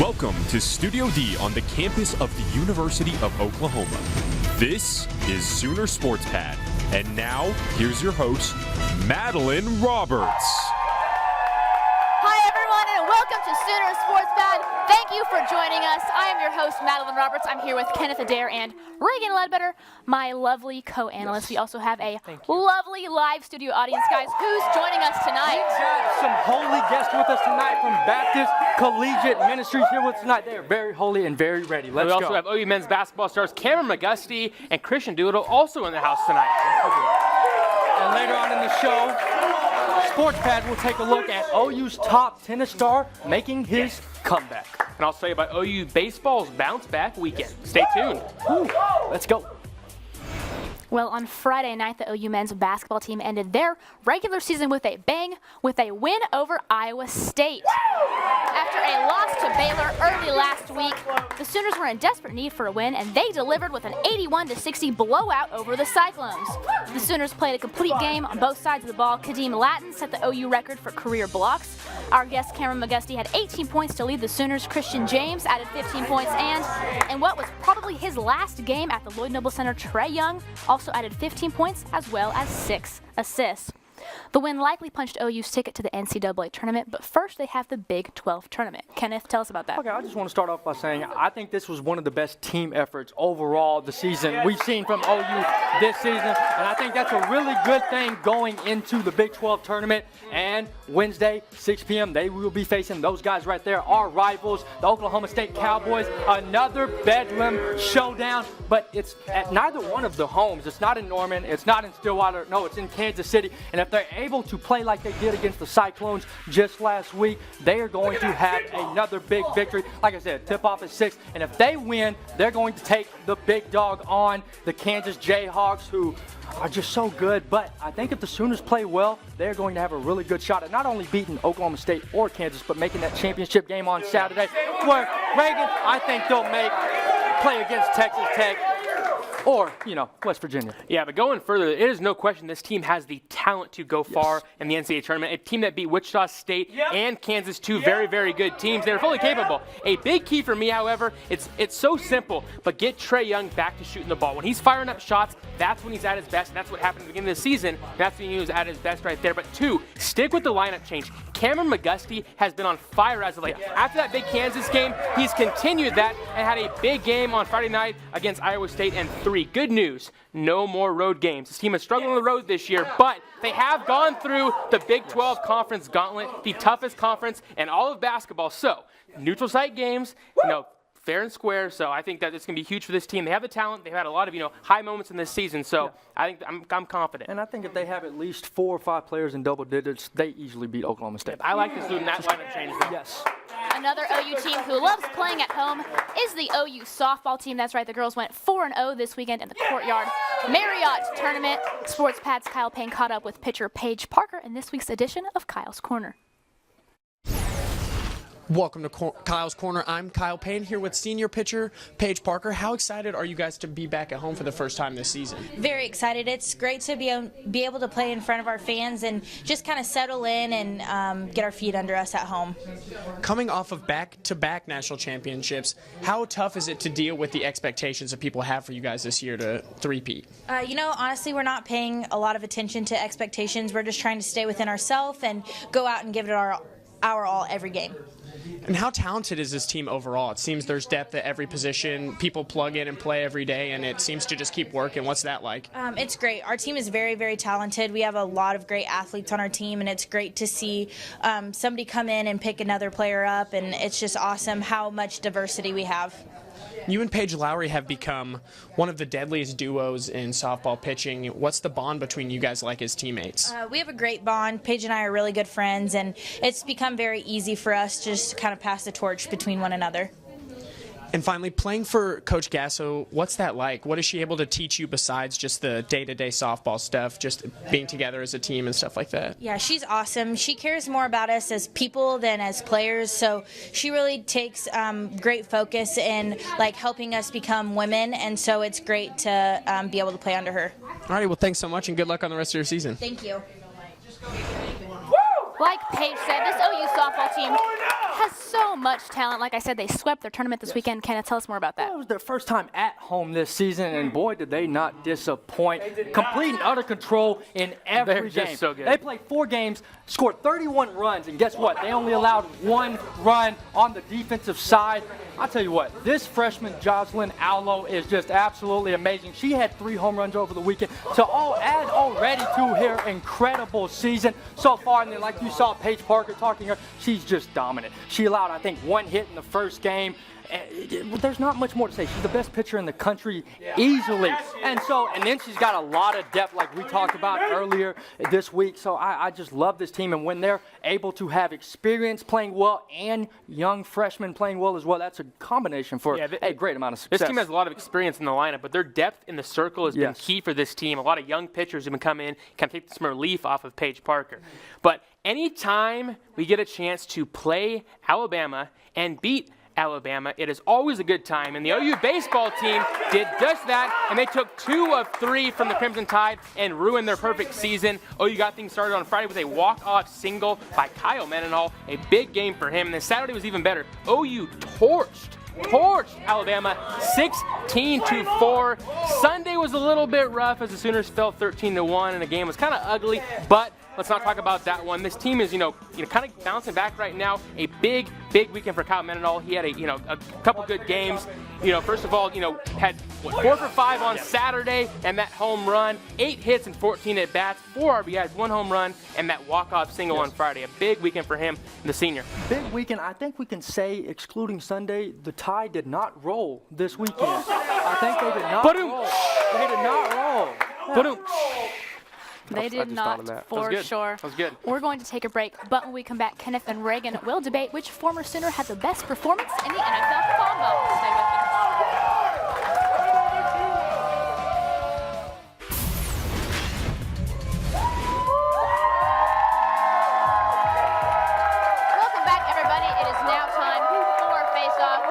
Welcome to Studio D on the campus of the University of Oklahoma. This is Sooner Sports Pad. And now, here's your host, Madeline Roberts. Hi, everyone, and welcome to Sooner Sports Pad. Thank you for joining us. I am your host, Madeline Roberts. I'm here with Kenneth, Adair, and Reagan Ledbetter, my lovely co-analysts. We also have a lovely live studio audience. Guys, who's joining us tonight? We've got some holy guests with us tonight from Baptist Collegiate Ministries here with us tonight. They are very holy and very ready. Let's go. We also have OU men's basketball stars Kameron McGusty and Kristian Doolittle also in the house tonight. And later on in the show, Sports Pad will take a look at OU's top tennis star making his comeback. And I'll tell you about OU baseball's bounce back weekend. Stay tuned. Let's go. Well, on Friday night, the OU men's basketball team ended their regular season with a bang, with a win over Iowa State. After a loss to Baylor early last week, the Sooners were in desperate need for a win, and they delivered with an 81-60 blowout over the Cyclones. The Sooners played a complete game on both sides of the ball. Kadeem Latin set the OU record for career blocks. Our guest, Kameron McGusty, had 18 points to lead the Sooners. Kristian James added 15 points, and in what was probably his last game at the Lloyd Noble Center, Trae Young also added 15 points as well as 6 assists. The win likely punched OU's ticket to the NCAA tournament, but first they have the Big 12 tournament. Kenneth, tell us about that. Okay, I just want to start off by saying I think this was one of the best team efforts overall this season we've seen from OU this season, and I think that's a really good thing going into the Big 12 tournament. And Wednesday, 6 p.m., they will be facing those guys right there, our rivals, the Oklahoma State Cowboys. Another Bedlam showdown, but it's at neither one of the homes. It's not in Norman, it's not in Stillwater, no, it's in Kansas City. And if they're able to play like they did against the Cyclones just last week, they are going to have another big victory. Like I said, tip-off at 6, and if they win, they're going to take the big dog on the Kansas Jayhawks, who are just so good. But I think if the Sooners play well, they're going to have a really good shot at not only beating Oklahoma State or Kansas, but making that championship game on Saturday, where Reagan, I think they'll play against Texas Tech or, West Virginia. Yeah, but going further, it is no question this team has the talent to go far in the NCAA tournament. A team that beat Wichita State and Kansas, two very, very good teams. They're fully capable. A big key for me, however, it's so simple, but get Trae Young back to shooting the ball. When he's firing up shots, that's when he's at his best. That's what happened at the beginning of the season. That's when he was at his best right there. But 2, stick with the lineup change. Kameron McGusty has been on fire as of late. After that big Kansas game, he's continued that and had a big game on Friday night against Iowa State. And 3, good news, no more road games. This team has struggled on the road this year, but they have gone through the Big 12 Conference Gauntlet, the toughest conference in all of basketball. So, neutral site games, fair and square. So I think that it's going to be huge for this team. They have the talent. They've had a lot of, high moments in this season. So I think I'm confident. And I think if they have at least 4 or 5 players in double digits, they easily beat Oklahoma State. I like this doing that lineup change, though. Yes. Another OU team who loves playing at home is the OU softball team. That's right, the girls went 4-0 this weekend in the Courtyard Marriott Tournament. Sports Pad's Kyle Payne caught up with pitcher Paige Parker in this week's edition of Kyle's Corner. Welcome to Kyle's Corner. I'm Kyle Payne here with senior pitcher Paige Parker. How excited are you guys to be back at home for the first time this season? Very excited. It's great to be able to play in front of our fans and just kind of settle in and get our feet under us at home. Coming off of back-to-back national championships, how tough is it to deal with the expectations that people have for you guys this year to repeat? Honestly, we're not paying a lot of attention to expectations. We're just trying to stay within ourselves and go out and give it our all every game. And how talented is this team overall? It seems there's depth at every position. People plug in and play every day, and it seems to just keep working. What's that like? It's great. Our team is very, very talented. We have a lot of great athletes on our team, and it's great to see somebody come in and pick another player up, and it's just awesome how much diversity we have. You and Paige Lowry have become one of the deadliest duos in softball pitching. What's the bond between you guys like as teammates? We have a great bond. Paige and I are really good friends, and it's become very easy for us to just kind of pass the torch between one another. And finally, playing for Coach Gasso, what's that like? What is she able to teach you besides just the day-to-day softball stuff, just being together as a team and stuff like that? Yeah, she's awesome. She cares more about us as people than as players, so she really takes great focus in helping us become women, and so it's great to be able to play under her. All right, well, thanks so much, and good luck on the rest of your season. Thank you. Like Paige said, this OU softball team has so much talent. Like I said, they swept their tournament this weekend. Kenneth, tell us more about that. It was their first time at home this season, and boy, did they not disappoint. Complete and utter control in every They're game. just so good. They played 4 games, scored 31 runs, and guess what? They only allowed 1 run on the defensive side. I'll tell you what, this freshman Jocelyn Aulo is just absolutely amazing. She had 3 home runs over the weekend to add already to her incredible season so far. And then, like you saw Paige Parker talking to her, she's just dominant. She allowed, I think, 1 hit in the first game. There's not much more to say. She's the best pitcher in the country easily. And then she's got a lot of depth like we talked about earlier this week. So I just love this team. And when they're able to have experience playing well and young freshmen playing well as well, that's a combination for a great amount of success. This team has a lot of experience in the lineup, but their depth in the circle has been key for this team. A lot of young pitchers have been coming in, kind of take some relief off of Paige Parker. But anytime we get a chance to play Alabama and beat Alabama, it is always a good time, and the OU baseball team did just that, and they took 2 of 3 from the Crimson Tide and ruined their perfect season. OU got things started on Friday with a walk-off single by Kyle Mendenhall, a big game for him, and then Saturday was even better. OU torched Alabama 16-4. Sunday was a little bit rough as the Sooners fell 13-1, and the game was kind of ugly, but let's not talk about that one. This team is, kind of bouncing back right now. A big weekend for Kyle Mendenhall. He had a couple good games. First of all, had 4 for 5 on Saturday and that home run, 8 hits and 14 at bats, 4 RBIs, 1 home run, and that walk-off single on Friday. A big weekend for him, the senior. Big weekend. I think we can say, excluding Sunday, the Tide did not roll this weekend. I think they did not roll. They did not roll. They did not, for sure. That was good. We're going to take a break, but when we come back, Kenneth and Reagan will debate which former Sooner had the best performance in the NFL Combine. Stay with us. Welcome back, everybody. It is now time for Face Off.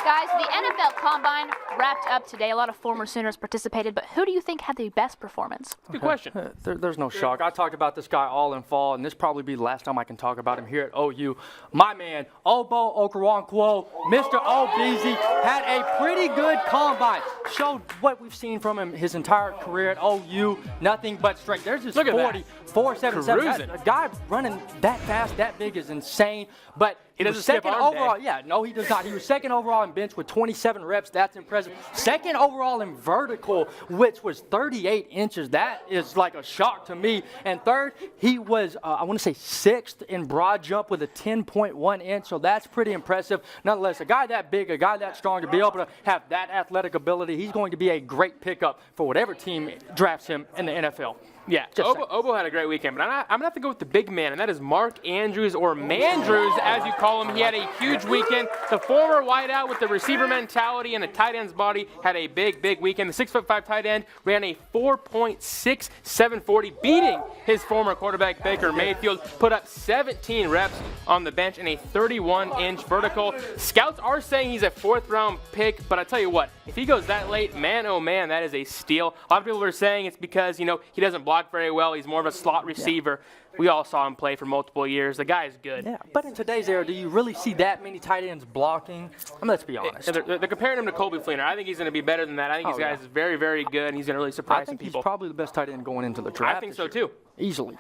Guys, the NFL Combine wrapped up today. A lot of former Sooners participated, but who do you think had the best performance? Good question. There's no shock. I talked about this guy all in fall, and this probably be the last time I can talk about him here at OU. My man, Obo Okoronkwo, Mr. Obeezy, had a pretty good combine. Showed what we've seen from him his entire career at OU. Nothing but strength. There's this 4.77. A guy running that fast, that big is insane. But he doesn't second skip arm overall. day. Yeah, no, he does not. He was second overall in bench with 27 reps. That's impressive. Second overall in vertical, which was 38 inches. That is like a shock to me. And third, he was, I want to say, 6th in broad jump with a 10.1 inch. So that's pretty impressive. Nonetheless, a guy that big, a guy that strong, to be able to have that athletic ability, he's going to be a great pickup for whatever team drafts him in the NFL. Yeah, Obo had a great weekend, but I'm going to have to go with the big man, and that is Mark Andrews, or Mandrews, as you call him. He had a huge weekend. The former wideout with the receiver mentality and a tight end's body had a big weekend. The 6'5" tight end ran a 4.6740, beating his former quarterback, Baker Mayfield, put up 17 reps on the bench in a 31-inch vertical. Scouts are saying he's a 4th-round pick, but I tell you what, if he goes that late, man, oh man, that is a steal. A lot of people are saying it's because, he doesn't block very well. He's more of a slot receiver. We all saw him play for multiple years. The guy is good. Yeah, but in today's era, do you really see that many tight ends blocking? Let's be honest. Yeah, they're comparing him to Colby Fleener. I think he's going to be better than that. I think this guy is very, very good, and he's going to really surprise some people. He's probably the best tight end going into the draft. I think so, too. Easily.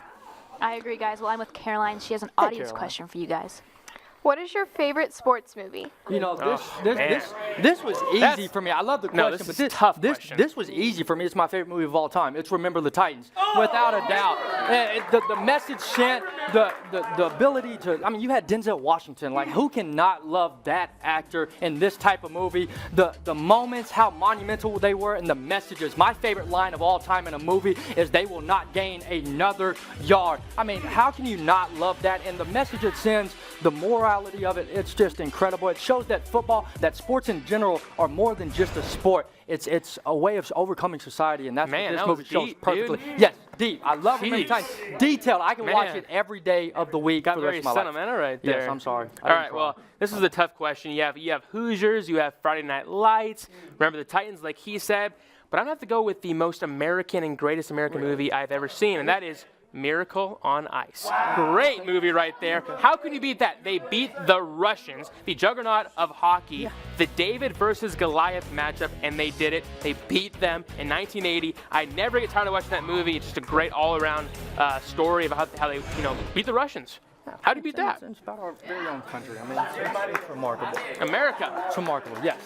I agree, guys. Well, I'm with Caroline. She has an audience question for you guys. What is your favorite sports movie? This was easy for me. I love the question, but this was easy for me. It's my favorite movie of all time. It's Remember the Titans, without a doubt. The message sent, the ability to. I mean, you had Denzel Washington. Like, who can not love that actor in this type of movie? The moments, how monumental they were, and the messages. My favorite line of all time in a movie is, "They will not gain another yard." I mean, how can you not love that? And the message it sends, the morality of it, it's just incredible. It shows that football, that sports in general, are more than just a sport. It's a way of overcoming society, and that's what this movie shows perfectly. Dude. Yes, deep. I love it many times. Detailed. I can watch it every day of the week for the rest of my life. Sentimental right there. Yes, I'm sorry. All right, well, this is a tough question. You have Hoosiers, you have Friday Night Lights, Remember the Titans, like he said, but I'm going to have to go with the most American and greatest American movie I've ever seen, and that is Miracle on Ice. Great movie right there. How can you beat that? They beat the Russians, the juggernaut of hockey, the David versus Goliath matchup, and they did it. They beat them in 1980. I never get tired of watching that movie. It's just a great all-around story about how they, beat the Russians. How do you beat that? It's about our very own country. I mean, it's remarkable. America. It's remarkable, yes.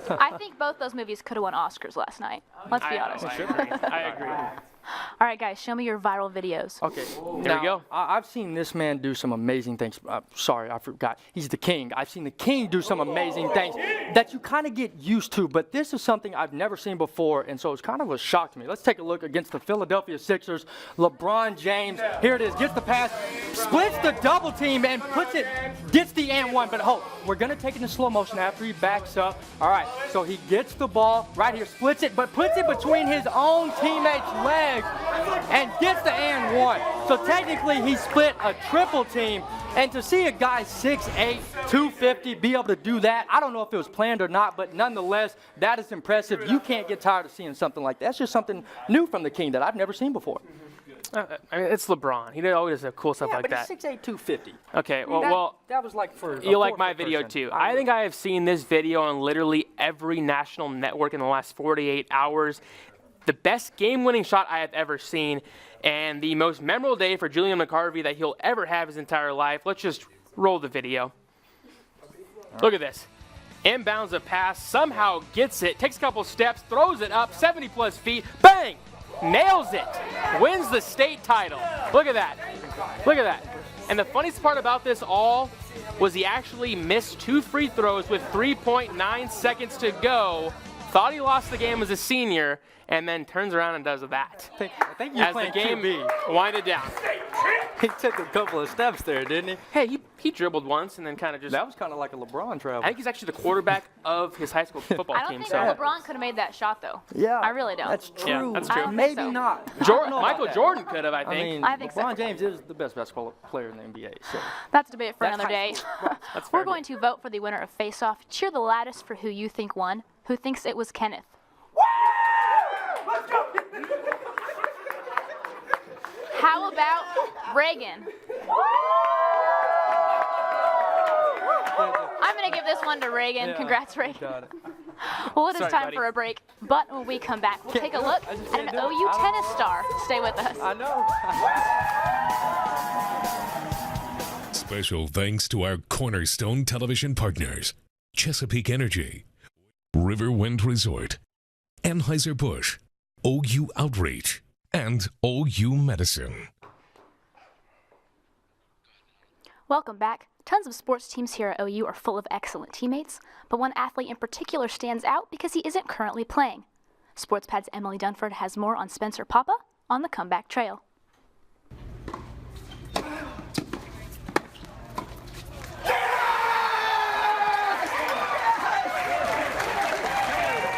I think both those movies could have won Oscars last night. Let's be honest. I agree. All right, guys, show me your viral videos. Okay, There we go. I've seen this man do some amazing things. Sorry, I forgot. He's the king. I've seen the king do some amazing things that you kind of get used to, but this is something I've never seen before, and so it's kind of a shock to me. Let's take a look against the Philadelphia Sixers. LeBron James, here it is, gets the pass, splits the double team, and gets the and one. But hold, we're going to take it in slow motion after he backs up. All right, so he gets the ball right here, splits it, but puts it between his own teammate's legs and gets the and one. So technically he split a triple team, and to see a guy 6'8", 250 be able to do that, I don't know if it was planned or not, but nonetheless, that is impressive. You can't get tired of seeing something like that. That's just something new from the king that I've never seen before. I mean, it's LeBron. He always does cool stuff like that. But he's 6'8", 250. Okay, that was like for you like my video too. I think I have seen this video on literally every national network in the last 48 hours. The best game-winning shot I have ever seen, and the most memorable day for Julian McCarvey that he'll ever have his entire life. Let's just roll the video. Look at this. Inbounds a pass, somehow gets it, takes a couple steps, throws it up, 70-plus feet, bang! Nails it. Wins the state title. Look at that. Look at that. And the funniest part about this all was he actually missed 2 free throws with 3.9 seconds to go. Thought he lost the game as a senior, and then turns around and does that. I think you're playing the game QB. winded down. He took a couple of steps there, didn't he? Hey, he dribbled once and then kind of just. That was kind of like a LeBron travel. I think he's actually the quarterback of his high school football I don't team. think So LeBron could have made that shot, though. Yeah, I really don't. That's true. Yeah, that's true. I don't think Maybe so. not. Michael Jordan could have, I think. I mean, I think so. LeBron James is the best basketball player in the NBA. So. That's a debate for That's another day. That's fair. We're going to vote for the winner of Face Off. Cheer the loudest for who you think won. Who thinks it was Kenneth? How about Reagan? I'm going to give this one to Reagan. Yeah. Congrats, Reagan. Got it. Well, it is Sorry, time buddy. for a break. But when we come back, we'll take a look I just at can't an do it. OU I don't tennis know. star. Stay with us. I know. Special thanks to our Cornerstone television partners, Chesapeake Energy, Riverwind Resort, Anheuser-Busch, OU Outreach, and OU Medicine. Welcome back. Tons of sports teams here at OU are full of excellent teammates, but one athlete in particular stands out because he isn't currently playing. SportsPad's Emily Dunford has more on Spencer Papa on the comeback trail.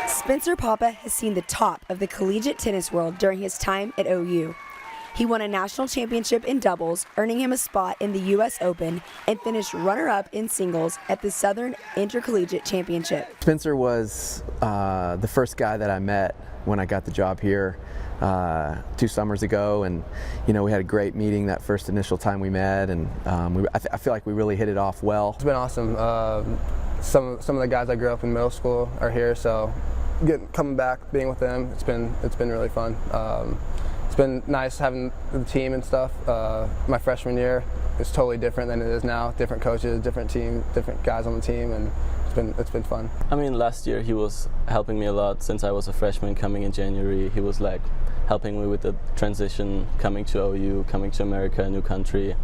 Spencer Papa has seen the top of the collegiate tennis world during his time at OU. He won a national championship in doubles, earning him a spot in the U.S. Open, and finished runner-up in singles at the Southern Intercollegiate Championship. Spencer was the first guy that I met when I got the job here 2 summers ago, and we had a great meeting that first initial time we met, and I feel like we really hit it off well. It's been awesome. Some of the guys I grew up in middle school are here, so coming back, being with them, it's been really fun. It's been nice having the team and stuff. My freshman year is totally different than it is now. Different coaches, different team, different guys on the team, and it's been fun. I mean, last year he was helping me a lot since I was a freshman coming in January. He was like helping me with the transition, coming to OU, coming to America, a new country.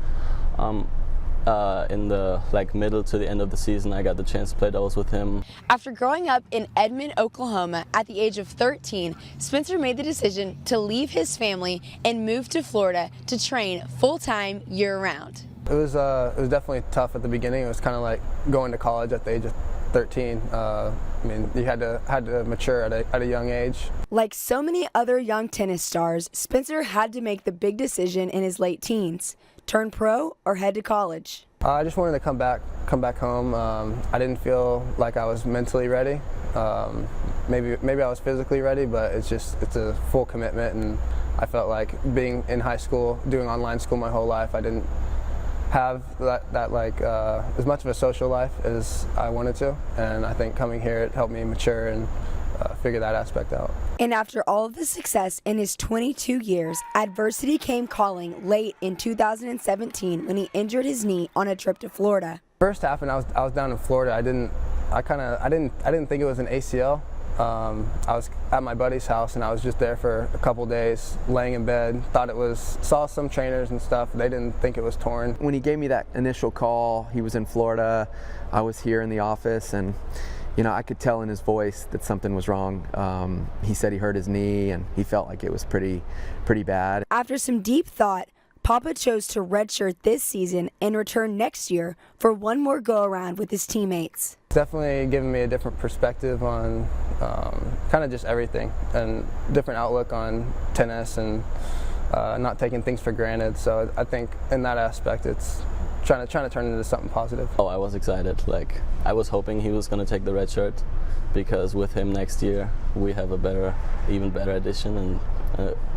In the middle to the end of the season, I got the chance to play doubles with him. After growing up in Edmond, Oklahoma at the age of 13, Spencer made the decision to leave his family and move to Florida to train full-time year-round. It was definitely tough at the beginning. It was kind of like going to college at the age of 13. I mean, you had to mature at a young age. Like so many other young tennis stars, Spencer had to make the big decision in his late teens. Turn pro or head to college? I just wanted to come back home. I didn't feel like I was mentally ready. Maybe I was physically ready, but it's a full commitment, and I felt like being in high school, doing online school my whole life, I didn't have that like as much of a social life as I wanted to, and I think coming here it helped me mature and figure that aspect out. And after all of the success in his 22 years, adversity came calling late in 2017 when he injured his knee on a trip to Florida. First happened, I was down in Florida. I didn't think it was an ACL. I was at my buddy's house and I was just there for a couple days, laying in bed. Saw some trainers and stuff. They didn't think it was torn. When he gave me that initial call, he was in Florida. I was here in the office, and I could tell in his voice that something was wrong. He said he hurt his knee and he felt like it was pretty bad. After some deep thought, Papa chose to redshirt this season and return next year for one more go-around with his teammates. It's definitely given me a different perspective on kind of just everything, and different outlook on tennis, and not taking things for granted. So I think in that aspect, it's trying to turn it into something positive. Oh, I was excited. Like, I was hoping he was going to take the red shirt, because with him next year, we have even better addition and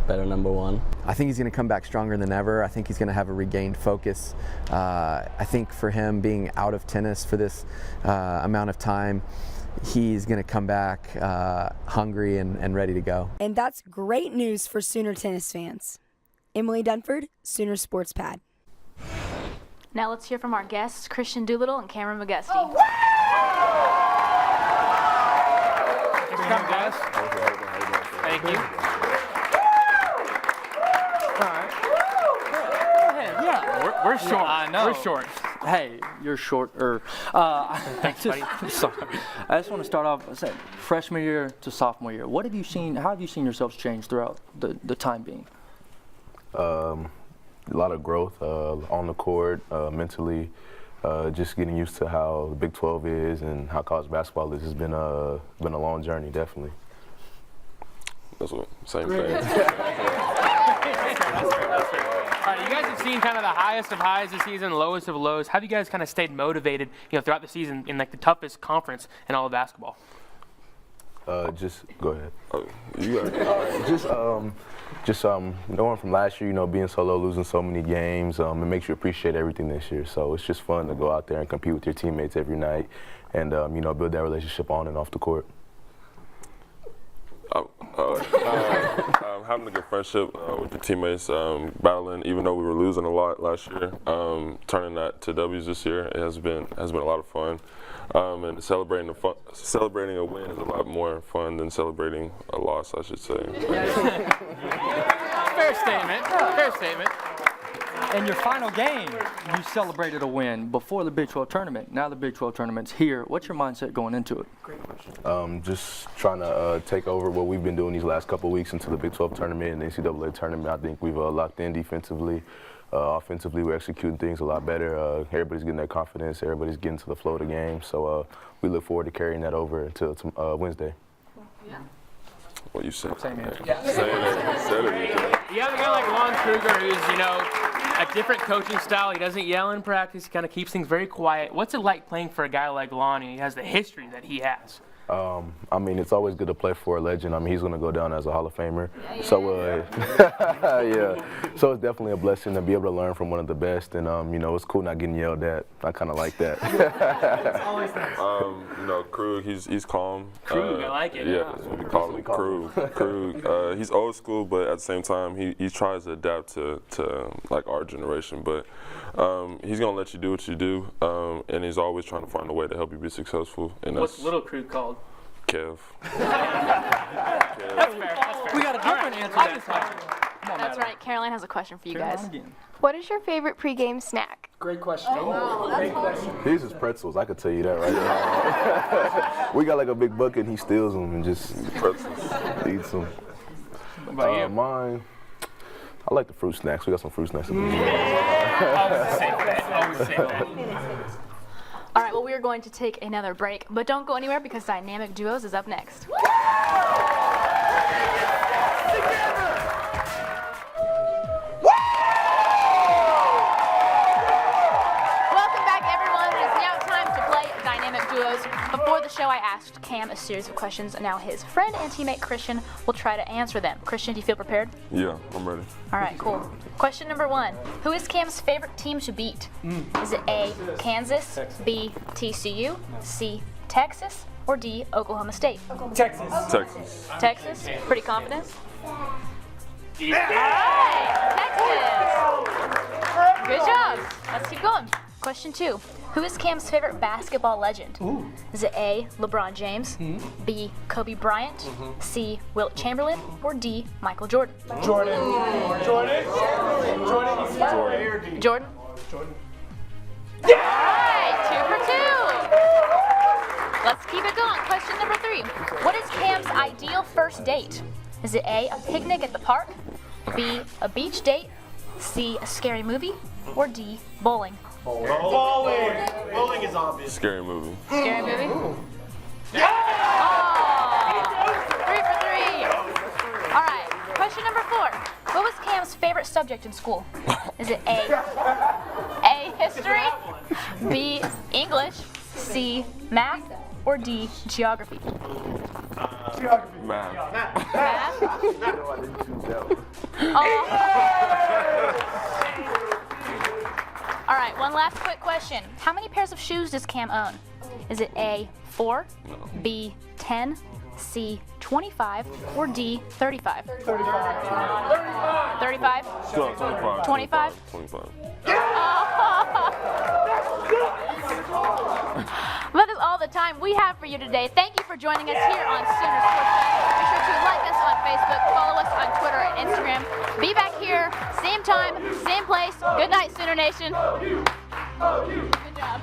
better number one. I think he's going to come back stronger than ever. I think he's going to have a regained focus. I think for him being out of tennis for this amount of time, he's going to come back hungry and ready to go. And that's great news for Sooner tennis fans. Emily Dunford, Sooner Sports Pad. Now let's hear from our guests, Kristian Doolittle and Kameron McGusty. Oh, come, guys. Thank you. All right. Yeah. We're short. I know. We're short. Hey, you're shorter. Thanks, buddy. Sorry. I just want to start off saying, freshman year to sophomore year, how have you seen yourselves change throughout the time being? A lot of growth on the court, mentally, just getting used to how the Big 12 is and how college basketball is. It's been a long journey, definitely. That's what, same thing. All right, you guys have seen kind of the highest of highs this season, lowest of lows. How have you guys kind of stayed motivated, throughout the season in like the toughest conference in all of basketball? Just go ahead. Oh, you got it. Just knowing from last year, being so low, losing so many games, it makes you appreciate everything this year. So it's just fun to go out there and compete with your teammates every night, and build that relationship on and off the court. Having a good friendship with your teammates, battling, even though we were losing a lot last year, turning that to W's this year, it has been a lot of fun. And celebrating a win is a lot more fun than celebrating a loss, I should say. Fair statement. Fair statement. In your final game, you celebrated a win before the Big 12 tournament. Now the Big 12 tournament's here. What's your mindset going into it? Great question. Just trying to take over what we've been doing these last couple of weeks into the Big 12 tournament and the NCAA tournament. I think we've locked in defensively. Offensively, we're executing things a lot better. Everybody's getting that confidence. Everybody's getting to the flow of the game. So we look forward to carrying that over until Wednesday. Yeah. What you said. Same answer. Yeah. Said it. You have a guy like Lon Kruger who's, a different coaching style. He doesn't yell in practice. He kind of keeps things very quiet. What's it like playing for a guy like Lon? He has the history that he has. It's always good to play for a legend. He's going to go down as a Hall of Famer. Yeah. So it's definitely a blessing to be able to learn from one of the best. And, it's cool not getting yelled at. I kind of like that. It's always nice. Krug, he's calm. Krug, I like it. Yeah, that's what we call him, Krug. He's old school, but at the same time, he tries to adapt to like our generation. But he's going to let you do what you do, and he's always trying to find a way to help you be successful. And What's little Krug called? Kev. That's fair. We got a different answer this time. That's right. Caroline has a question for you guys. What is your favorite pregame snack? Great question. Great question. His is pretzels. I could tell you that right now. We got like a big bucket, and he steals them and just eats them. What about you? Mine, I like the fruit snacks. We got some fruit snacks in Always the same thing. All right, well, we are going to take another break, but don't go anywhere because Dynamic Duos is up next. Welcome back, everyone. It is now time to play Dynamic Duos. Before the show, I asked Cam a series of questions, and now his friend and teammate Kristian will try to answer them. Kristian, do you feel prepared? Yeah, I'm ready. All right, cool. Question number 1. Who is Cam's favorite team to beat? Is it A, Kansas, B, TCU, C, Texas, or D, Oklahoma State? Texas. Texas. Texas? Pretty confident? Yeah. All right, Texas. Good job. Let's keep going. Question 2. Who is Cam's favorite basketball legend? Is it A, LeBron James, B, Kobe Bryant, C, Wilt Chamberlain, or D, Michael Jordan? Jordan. Jordan. Jordan? Yeah! All right, 2 for 2. Let's keep it going. Question number 3. What is Cam's ideal first date? Is it A, a picnic at the park, B, a beach date, C, a scary movie, or D, bowling? Bowling. Bowling is obvious. Scary movie. Scary movie? Yeah! Oh, 3 for 3. All right, question number 4. What was Cam's favorite subject in school? Is it A, history, B, English, C, math, or D, geography? Math. Math? All right, one last quick question. How many pairs of shoes does Cam own? Is it A, 4, B, 10, C, 25, or D, 35? 35. 35? 25. 25? 25. That is all the time we have for you today. Thank you for joining us here on Sooner Sports Pad. Be sure to like us on Facebook, follow us on Twitter and Instagram. Be back here, same time, same place. Good night, Sooner Nation. Good job.